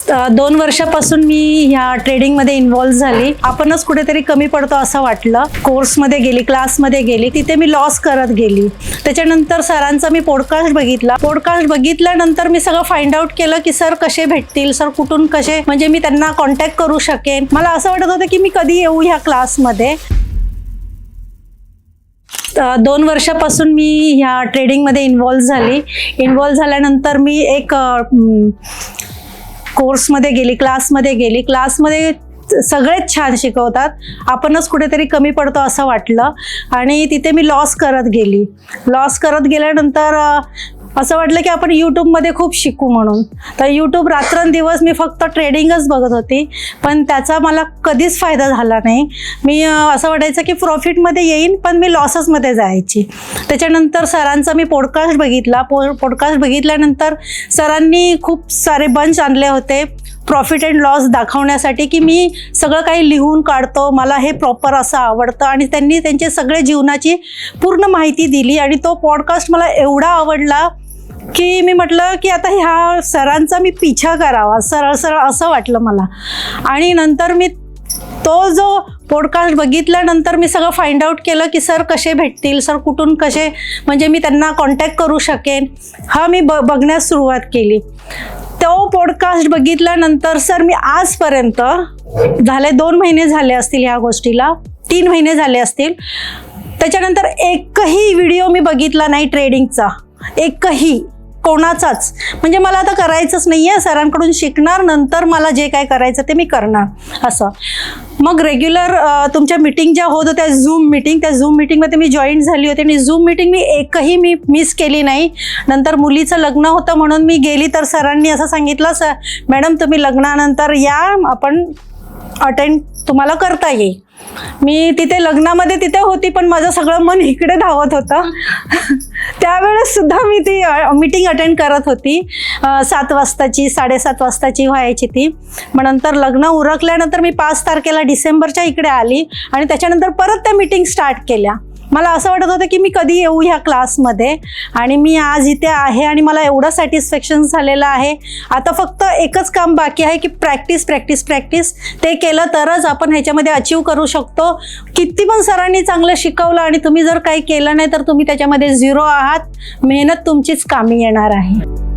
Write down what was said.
2 वर्षापासून मी ह्या ट्रेडिंगमध्ये इन्व्हॉल्व झाली. आपणच कुठेतरी कमी पडतो असं वाटलं. कोर्समध्ये गेली, क्लासमध्ये गेली, तिथे मी लॉस करत गेली. त्याच्यानंतर सरांचा मी पॉडकास्ट बघितल्यानंतर मी सगळं फाइंड आउट केलं की सर कसे भेटतील, सर कुठून कसे, म्हणजे मी त्यांना कॉन्टॅक्ट करू शकेन. मला असं वाटत होतं की मी कधी येऊ ह्या क्लासमध्ये. 2 वर्षापासून मी ह्या ट्रेडिंगमध्ये इन्व्हॉल्व झाल्यानंतर मी एक कोर्समध्ये गेली, क्लासमध्ये सगळेच छान शिकवतात. आपणच कुठेतरी कमी पडतो असं वाटलं आणि तिथे मी लॉस करत गेल्यानंतर असं वाटलं की आपण यूट्यूबमध्ये खूप शिकू म्हणून. तर यूट्यूब रात्रंदिवस मी फक्त ट्रेडिंगच बघत होती, पण त्याचा मला कधीच फायदा झाला नाही. मी असं वाटायचं की प्रॉफिटमध्ये येईन, पण मी लॉससमध्ये जायची. त्याच्यानंतर सरांचा मी पॉडकास्ट बघितल्यानंतर सरांनी खूप सारे बंच आणले होते प्रॉफिट अँड लॉस दाखवण्यासाठी की मी सगळं काही लिहून काढतो, मला हे प्रॉपर असं आवडतं. आणि त्यांनी त्यांचे सगळे जीवनाची पूर्ण माहिती दिली आणि तो पॉडकास्ट मला एवढा आवडला की मी म्हटलं की आता ह्या सरांचा मी पिछा करावा, सरळ असं वाटलं मला. आणि नंतर मी तो जो पॉडकास्ट बघितल्यानंतर मी सगळं फाइंड आउट केलं की सर कसे भेटतील, सर कुठून कसे, म्हणजे मी त्यांना कॉन्टॅक्ट करू शकेन. हा मी बघण्यास सुरुवात केली. तो पॉडकास्ट बघितल्यानंतर सर मी आजपर्यंत 2 महिने झाले असतील ह्या गोष्टीला, 3 महिने झाले असतील. त्याच्यानंतर एकही व्हिडिओ मी बघितला नाही ट्रेडिंगचा, एकही कोणाचाच. म्हणजे मला आता करायचंच नाही आहे, सरांकडून शिकणार, नंतर मला जे काय करायचं ते मी करणार असं. मग रेग्युलर तुमच्या मीटिंग ज्या होत होत्या, झूम मीटिंगमध्ये मी जॉईन झाली होती आणि झूम मीटिंग मी एकही मिस केली नाही. नंतर मुलीचं लग्न होतं म्हणून मी गेली, तर सरांनी असं सांगितलं, सर मॅडम तुम्ही लग्नानंतर या, आपण अटेंड तुम्हाला करता येईल. मी तिथे होती, पण माझं सगळं मन इकडे धावत होतं. त्यावेळेस सुद्धा मी ती मीटिंग अटेंड करत होती. 7 वाजताची 7:30 वाजताची व्हायची ती. मग नंतर लग्न उरकल्यानंतर मी 5 तारखेला डिसेंबरच्या इकडे आली आणि त्याच्यानंतर परत त्या मीटिंग स्टार्ट केल्या. मला असं वाटत होतं की मी कधी येऊ ह्या क्लासमध्ये, आणि मी आज इथे आहे आणि मला एवढं सॅटिस्फॅक्शन झालेलं आहे. आता फक्त एकच काम बाकी आहे की प्रॅक्टिस. ते केलं तरच आपण ह्याच्यामध्ये अचीव करू शकतो. किती पण सरांनी चांगलं शिकवलं आणि तुम्ही जर काही केलं नाही तर तुम्ही त्याच्यामध्ये 0 आहात. मेहनत तुमचीच कामी येणार आहे.